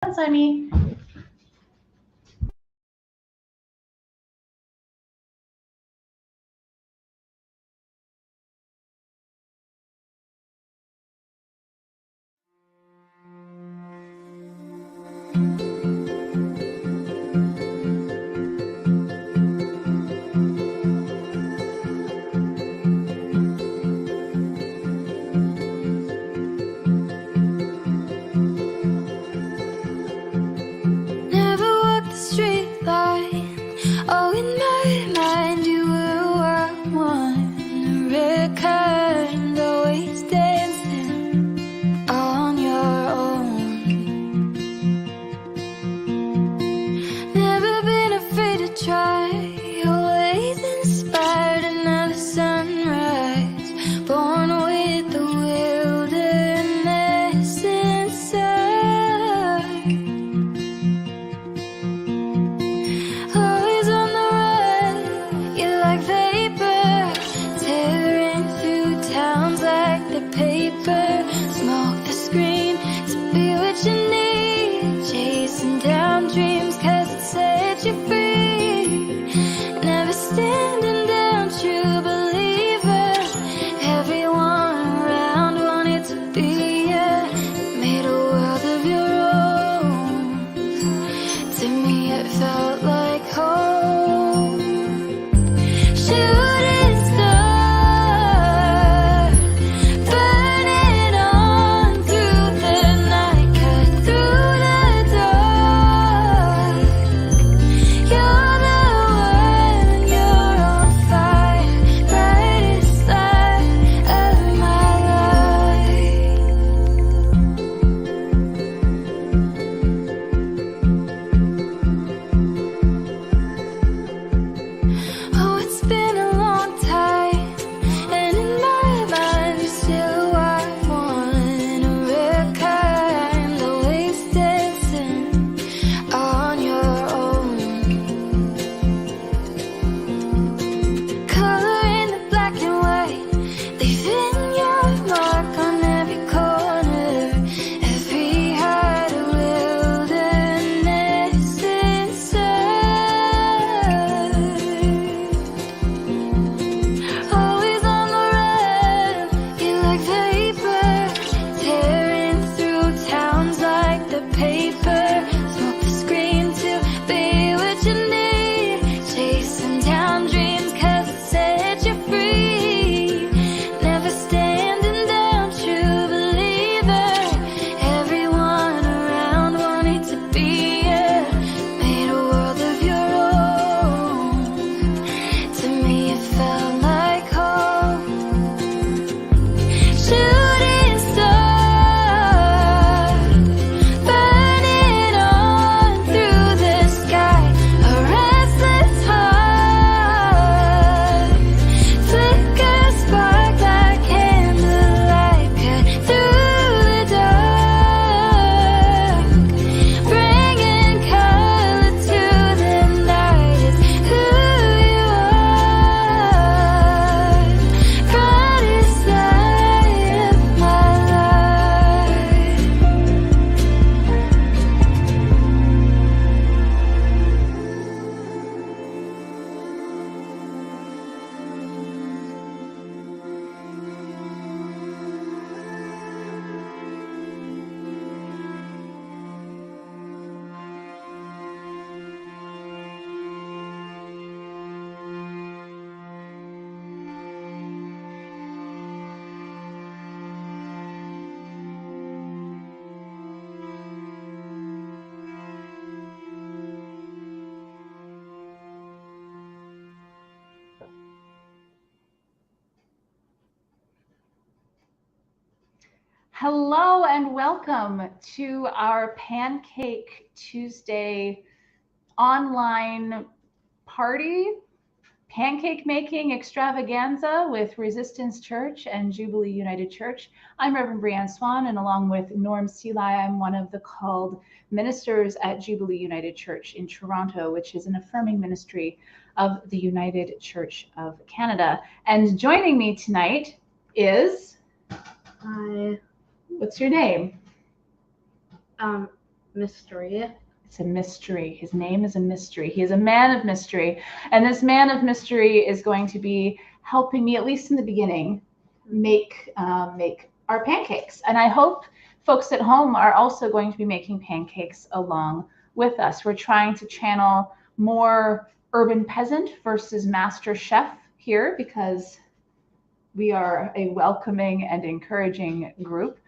Honey. Hello and welcome to our Pancake Tuesday online party, pancake making extravaganza with Resistance Church and Jubilee United Church. I'm Reverend Brianne Swan, and along with Norm Seeley, I'm one of the called ministers at Jubilee United Church in Toronto, which is an affirming ministry of the United Church of Canada. And joining me tonight is... Hi. What's your name? mystery. It's a mystery. His name is a mystery. He is a man of mystery. And this man of mystery is going to be helping me, at least in the beginning, make our pancakes. And I hope folks at home are also going to be making pancakes along with us. We're trying to channel more urban peasant versus master chef here because we are a welcoming and encouraging group.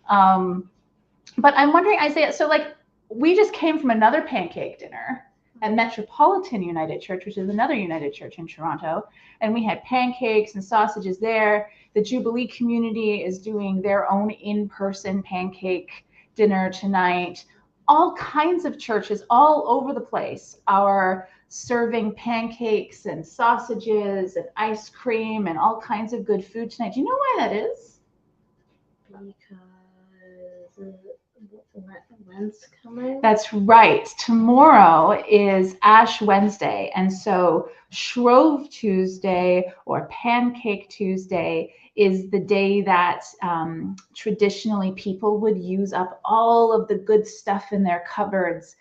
But I'm wondering, Isaiah, so like we just came from another pancake dinner at Metropolitan United Church, which is another United Church in Toronto, and we had pancakes and sausages there. The Jubilee community is doing their own in-person pancake dinner tonight. All kinds of churches all over the place are serving pancakes and sausages and ice cream and all kinds of good food tonight. Do you know why that is? Because Lent's coming. That's right. Tomorrow is Ash Wednesday. And so Shrove Tuesday or Pancake Tuesday is the day that traditionally people would use up all of the good stuff in their cupboards,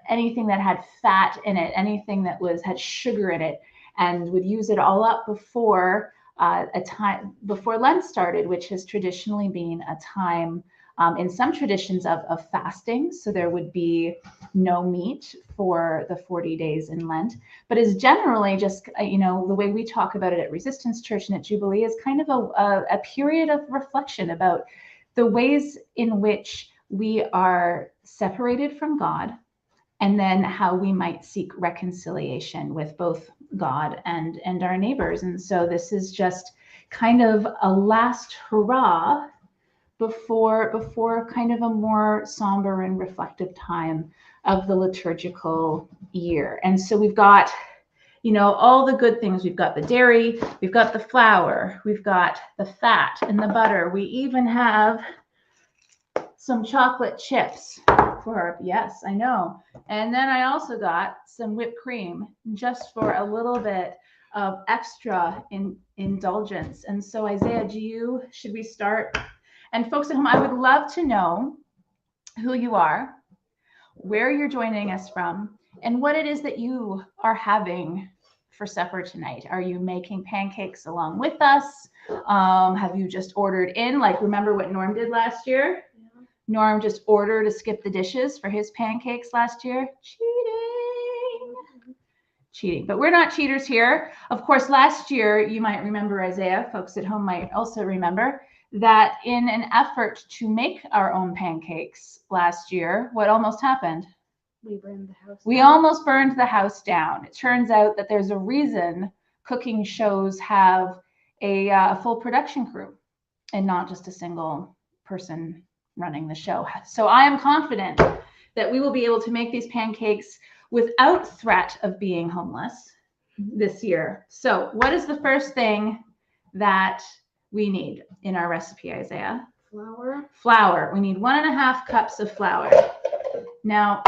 anything that had fat in it, anything that had sugar in it, and would use it all up before before Lent started, which has traditionally been a time in some traditions of fasting. So there would be no meat for the 40 days in Lent, but is generally just, the way we talk about it at Resistance Church and at Jubilee is kind of a period of reflection about the ways in which we are separated from God, and then how we might seek reconciliation with both God and our neighbors. And so this is just kind of a last hurrah before kind of a more somber and reflective time of the liturgical year. And so we've got, all the good things. We've got the dairy, we've got the flour, we've got the fat and the butter. We even have some chocolate chips yes, I know. And then I also got some whipped cream just for a little bit of extra indulgence. And so Isaiah, should we start? And folks at home, I would love to know who you are, where you're joining us from, and what it is that you are having for supper tonight. Are you making pancakes along with us? Have you just ordered in? Like, remember what Norm did last year? Yeah. Norm just ordered to skip the dishes for his pancakes last year. Cheating. But we're not cheaters here. Of course, last year, you might remember, Isaiah, folks at home might also remember, that in an effort to make our own pancakes last year, what almost happened? We burned the house down. We almost burned the house down. It turns out that there's a reason cooking shows have a full production crew and not just a single person running the show. So I am confident that we will be able to make these pancakes without threat of being homeless this year. So what is the first thing that we need in our recipe, Isaiah? Flour. We need 1.5 cups of flour. Now,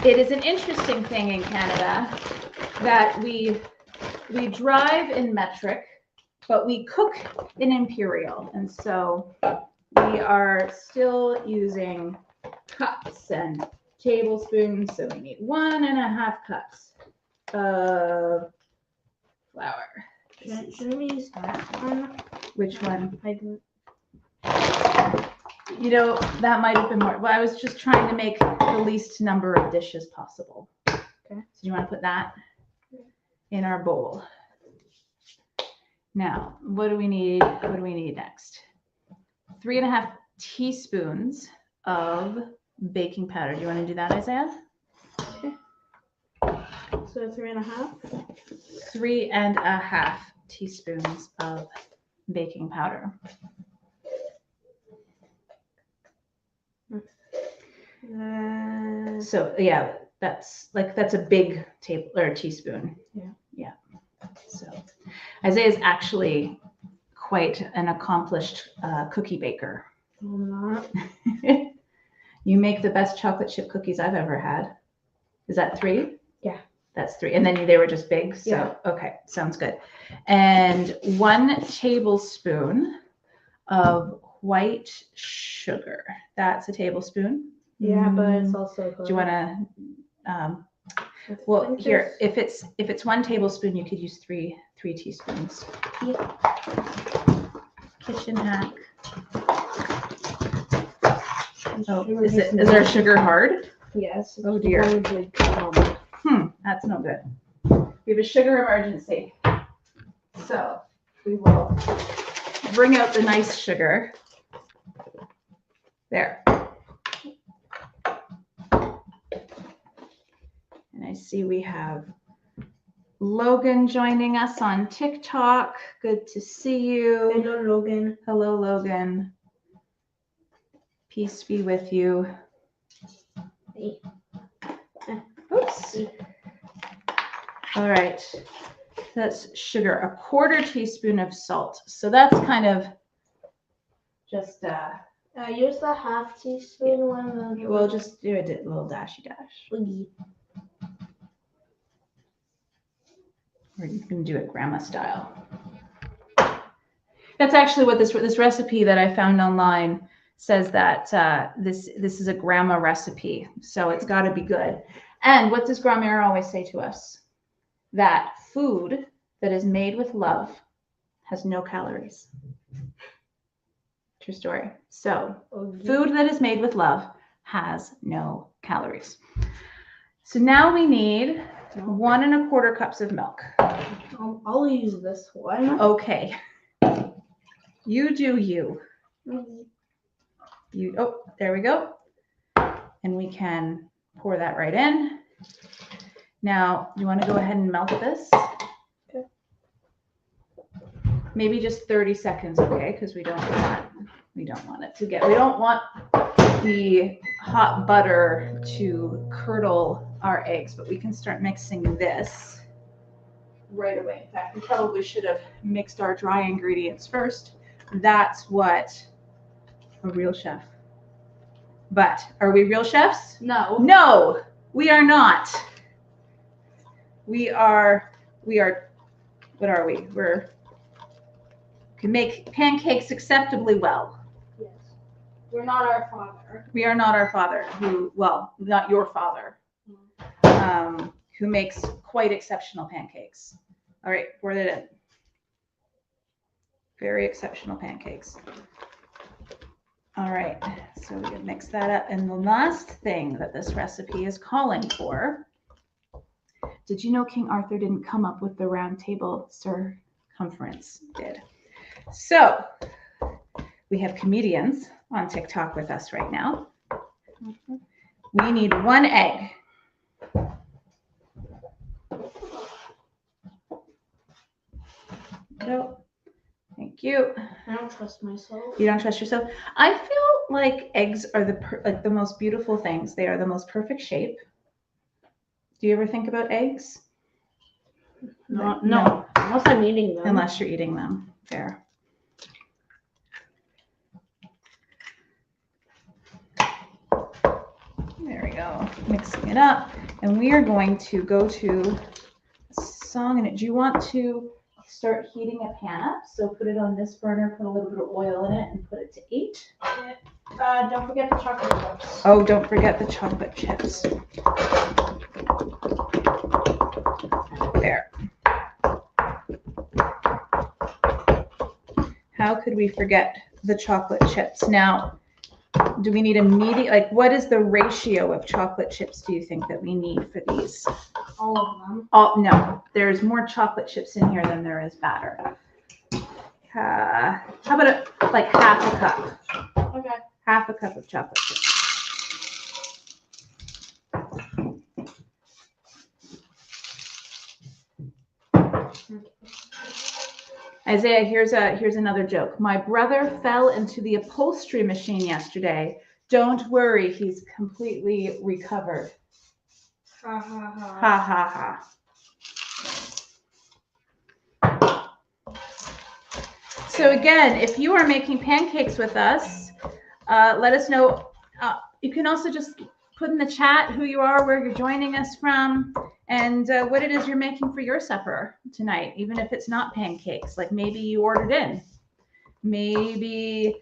it is an interesting thing in Canada that we drive in metric, but we cook in imperial. And so we are still using cups and tablespoons. So we need 1.5 cups of flour. Shouldn't we use that one? Which one? I didn't. That might have been more. Well, I was just trying to make the least number of dishes possible. Okay. So you want to put that in our bowl? Now, what do we need? What do we need next? 3.5 teaspoons of baking powder. Do you want to do that, Isaiah? Okay. So 3.5? 3.5 teaspoons of baking powder. So yeah, that's a big table or a teaspoon. Yeah. So Isaiah is actually quite an accomplished cookie baker. I'm not. You make the best chocolate chip cookies I've ever had. Is that 3? Yeah. That's 3. And then they were just big. So, yeah. Okay. Sounds good. And 1 tablespoon of white sugar. That's a tablespoon. Yeah, but it's also. Do you want to? Well, here, if it's 1 tablespoon, you could use three teaspoons. Yeah. Kitchen hack. Oh, is our sugar hard? Yes. Oh dear. That's no good. We have a sugar emergency. So we will bring out the nice sugar. There. And I see we have Logan joining us on TikTok. Good to see you. Hello, Logan. Hello, Logan. Peace be with you. Hey. Oops. All right. That's sugar, 1/4 teaspoon of salt. So that's kind of just Use the 1/2 teaspoon one. we'll just do a little dashy dash. Or you can do it grandma style. That's actually what this recipe that I found online says, that this is a grandma recipe, so it's got to be good. And what does grandma always say to us? That food that is made with love has no calories. True story. So food that is made with love has no calories. So now we need 1 1/4 cups of milk. I'll use this one. Okay. You do you. Oh, there we go. And we can pour that right in. Now, you want to go ahead and melt this? Okay. Maybe just 30 seconds, okay? Because we don't want it to get, we don't want the hot butter to curdle our eggs, but we can start mixing this right away. In fact, we probably should have mixed our dry ingredients first. That's what a real chef. But are we real chefs? No. No, we are not. We are, what are we? We can make pancakes acceptably well. Yes. We're not our father. We are not our father, not your father, who makes quite exceptional pancakes. All right, pour that in. Very exceptional pancakes. All right, so we can mix that up. And the last thing that this recipe is calling for, did you know King Arthur didn't come up with the round table circumference? Did. So we have comedians on TikTok with us right now. We need 1 egg. No. Thank you. I don't trust myself. You don't trust yourself? I feel like eggs are the most beautiful things. They are the most perfect shape. Do you ever think about eggs? No. Unless I'm eating them. Unless you're eating them. Fair. There we go. Mixing it up. And we are going to go to a song in it. Do you want to start heating a pan up? So put it on this burner, put a little bit of oil in it, and put it to 8. Don't forget the chocolate chips. Oh, don't forget the chocolate chips. There. How could we forget the chocolate chips? Now, do we need what is the ratio of chocolate chips do you think that we need for these? All of them. No, there's more chocolate chips in here than there is batter. How about like 1/2 cup? Okay. 1/2 cup of chocolate chips. Isaiah, here's another joke. My brother fell into the upholstery machine yesterday. Don't worry, he's completely recovered. Ha ha ha. Ha ha ha. So again, if you are making pancakes with us, let us know. You can also just put in the chat who you are, where you're joining us from, and what it is you're making for your supper tonight, even if it's not pancakes. Like maybe you ordered in. Maybe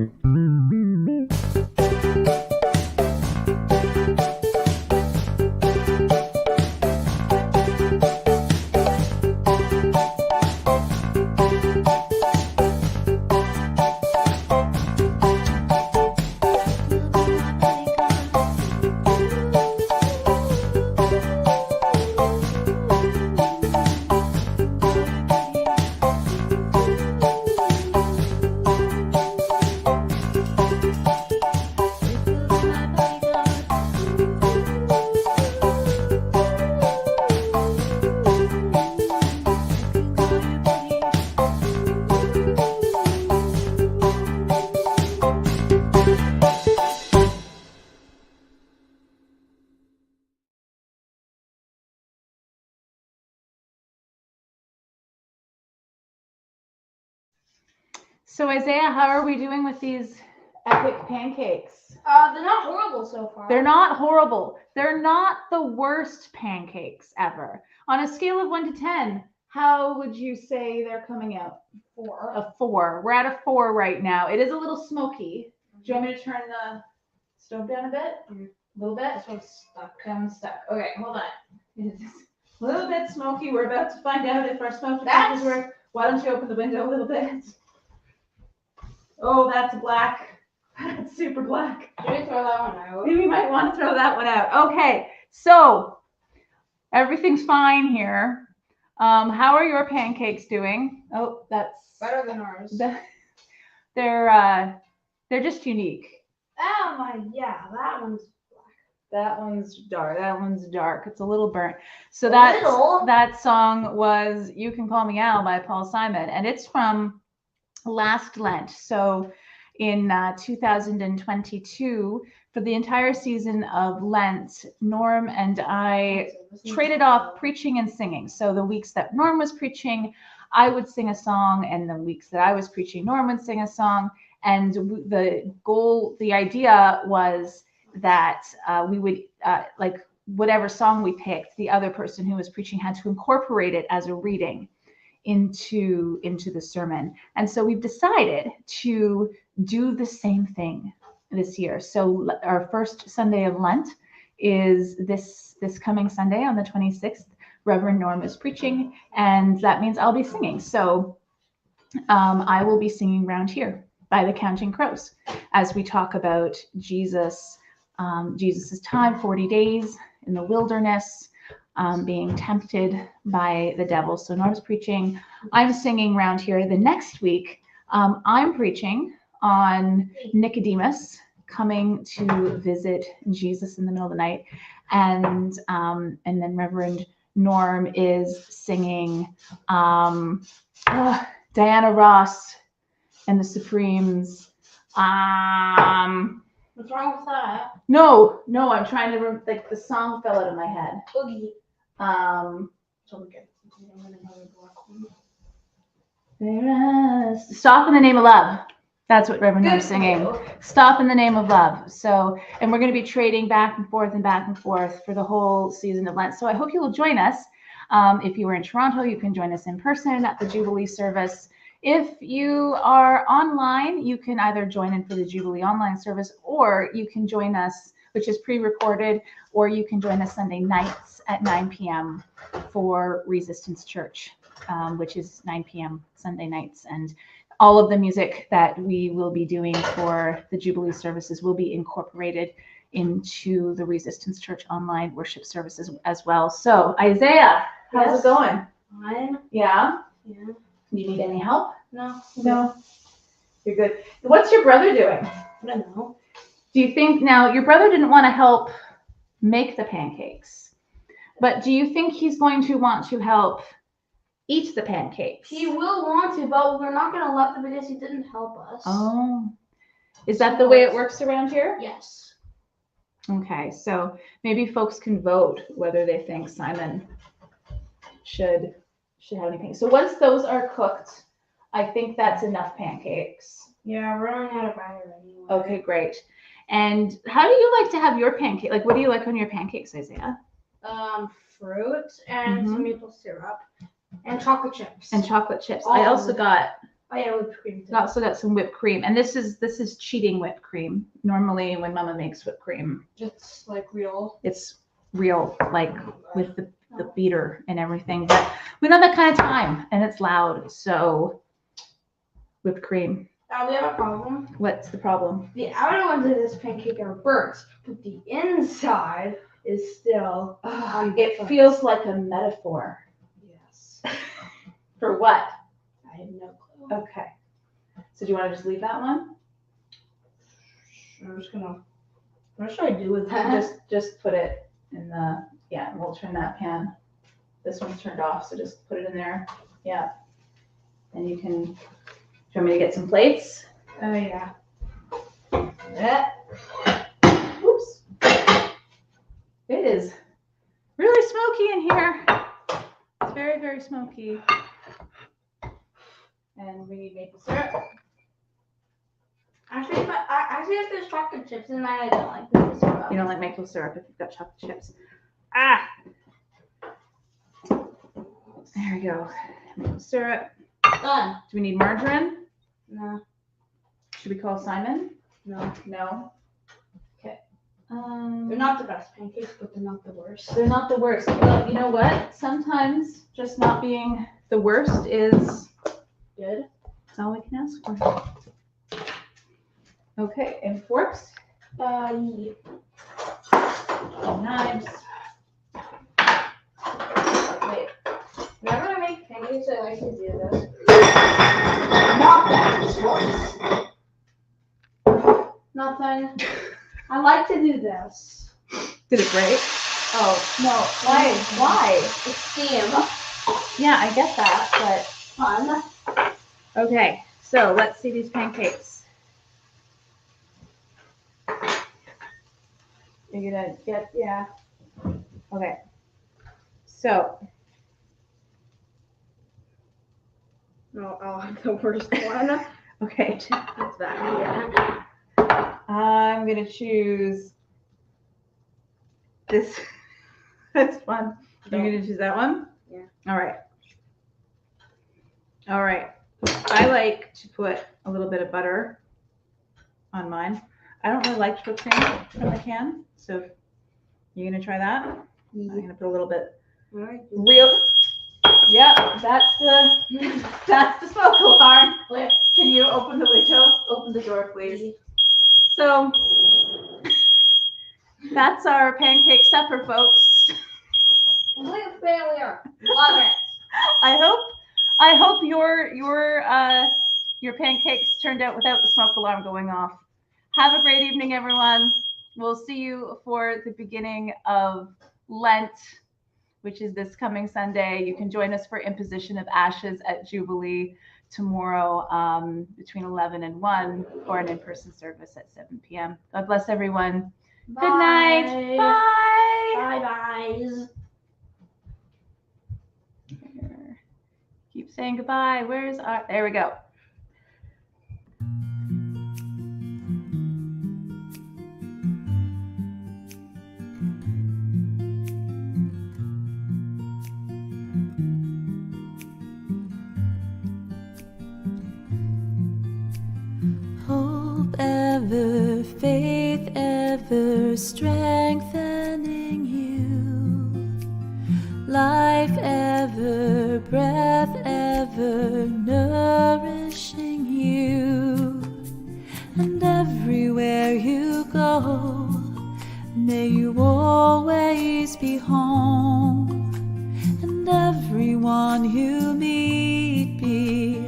So Isaiah, how are we doing with these epic pancakes? They're not horrible so far. They're not horrible. They're not the worst pancakes ever. On a scale of 1 to 10, how would you say they're coming out? 4. A 4. We're at a 4 right now. It is a little smoky. Do you want me to turn the stove down a bit? A little bit? This one's stuck. I'm stuck. Okay, hold on. It's a little bit smoky. We're about to find out if our smoke That's- detectors work. Why don't you open the window a little bit? Oh, that's black. That's super black. Should we throw that one out? Maybe we might want to throw that one out. Okay, so everything's fine here. How are your pancakes doing? Oh, that's Better than ours. they're just unique. Oh my, yeah, that one's black. That one's dark. That one's dark. It's a little burnt. So Little? that song was "You Can Call Me Al" by Paul Simon, and it's from last Lent. So in 2022, for the entire season of Lent, Norm and I traded off preaching and singing. So the weeks that Norm was preaching, I would sing a song, and the weeks that I was preaching, Norm would sing a song. And the idea was that we would, like whatever song we picked, the other person who was preaching had to incorporate it as a reading into the sermon. And so we've decided to do the same thing this year. So our first Sunday of Lent is this coming Sunday on the 26th. Reverend Norm is preaching, and that means I'll be singing. So I will be singing round here by the Counting Crows as we talk about Jesus's time, 40 days in the wilderness, being tempted by the devil. So Norm's preaching, I'm singing round here. The next week, I'm preaching on Nicodemus coming to visit Jesus in the middle of the night, and then Reverend Norm is singing Diana Ross and the Supremes. What's wrong with that? No, I'm trying to like the song fell out of my head. Oogie. Stop in the Name of Love. That's what Reverend Norm's singing. Stop in the Name of Love. So, and we're going to be trading back and forth for the whole season of Lent. So I hope you will join us. If you are in Toronto, you can join us in person at the Jubilee service. If you are online, you can either join in for the Jubilee online service, or you can join us, which is pre-recorded, or you can join us Sunday nights at 9 p.m. for Resistance Church, which is 9 p.m. Sunday nights. And all of the music that we will be doing for the Jubilee services will be incorporated into the Resistance Church online worship services as well. So Isaiah, how's it going? Fine. Yeah? Yeah. You need any help? No. No. You're good. What's your brother doing? I don't know. Do you think now your brother didn't want to help make the pancakes, but do you think he's going to want to help eat the pancakes? He will want to, but we're not going to let him because he didn't help us. Oh. Is that the way it works around here? Yes. Okay, so maybe folks can vote whether they think Simon should have any pancakes. So once those are cooked, I think that's enough pancakes. Yeah, we're running out of batter anyway. Okay, great. And how do you like to have your pancake? Like, what do you like on your pancakes, Isaiah? Fruit and some maple syrup and chocolate chips. And chocolate chips. Oh. I also got whipped cream. some whipped cream. And this is cheating whipped cream. Normally when Mama makes whipped cream, It's like real. it's real, like with the beater and everything. But we don't have that kind of time, and it's loud. So whipped cream. We have a problem. What's the problem? The outer ones of this pancake are burnt, but the inside is still. It feels like a metaphor. Yes. For what? I have no clue. Okay. So do you want to just leave that one? I'm just gonna. What should I do with that? And just put it in the, and we'll turn that pan. This one's turned off, so just put it in there. Yeah. And you can, do you want me to get some plates? Oh yeah. Yeah. Oops. It is really smoky in here. It's very, very smoky. And we need maple syrup. Actually, if there's chocolate chips in mine, I don't like maple syrup. You don't like maple syrup if you've got chocolate chips. Ah! There we go. Maple syrup. Done. Do we need margarine? No. Should we call Simon? No. No. Okay. They're not the best pancakes, but they're not the worst. They're not the worst. But you know what? Sometimes just not being the worst is Good. that's all we can ask for. Okay, and forks, Yeah. and knives. Wait, Whenever I make pancakes, I like to do this. not that. Nothing. I like to do this. Did it break? Oh no! Why? Why? It's steam. Yeah, I get that, Fun. but okay. So let's see these pancakes. You're gonna get Okay. So No, I'll have the worst one. okay, It's that. Yeah. I'm gonna choose this. This one. You're gonna choose that one? Yeah. All right. All right. I like to put a little bit of butter on mine. I don't really like to put cream from the can, so you're gonna try that. I'm gonna put a little bit. Alright. Real. Yep, that's the smoke alarm. Can you open the window? Open the door, please. So that's our pancake supper, folks. Complete failure. Love it. I hope your pancakes turned out without the smoke alarm going off. Have a great evening, everyone. We'll see you for the beginning of Lent, which is this coming Sunday. You can join us for imposition of ashes at Jubilee tomorrow between 11 and 1 or an in-person service at 7 p.m. God bless everyone. Bye. Good night. Bye. Bye-byes. Keep saying goodbye. Where's our... There we go. Hope ever, faith ever strengthening you. Life ever, breath ever nourishing you. And everywhere you go, may you always be home. And everyone you meet be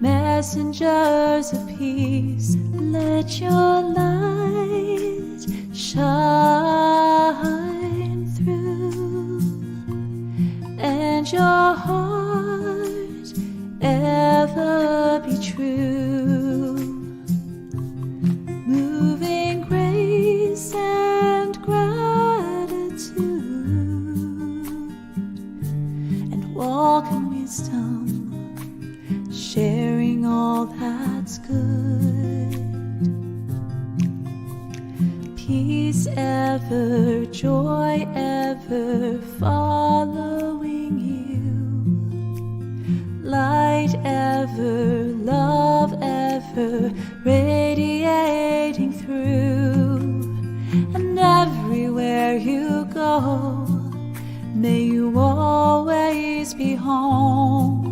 messengers of peace. Let your light shine through, and your heart ever be true. Moving grace and gratitude, and walk in wisdom, sharing all that's good. Peace ever, joy ever following you. Light ever, love ever radiating through. And everywhere you go, may you always be home.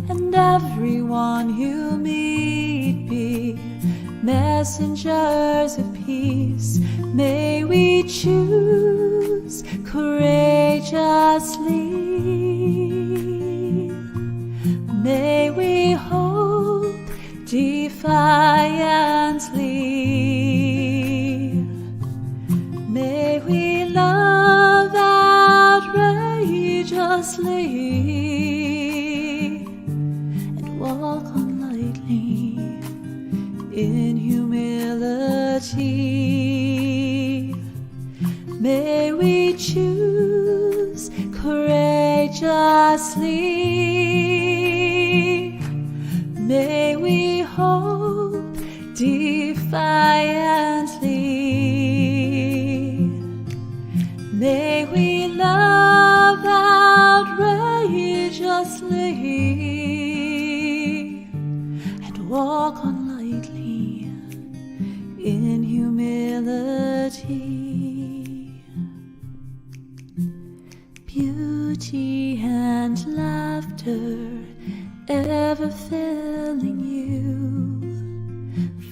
And everyone you meet be messengers of peace. May we choose courageously. May we hope defiantly. May we love outrageously, and walk on lightly in humility. May we choose courageously. May we hope deep beauty and laughter ever filling you.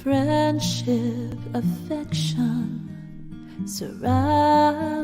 Friendship, affection surround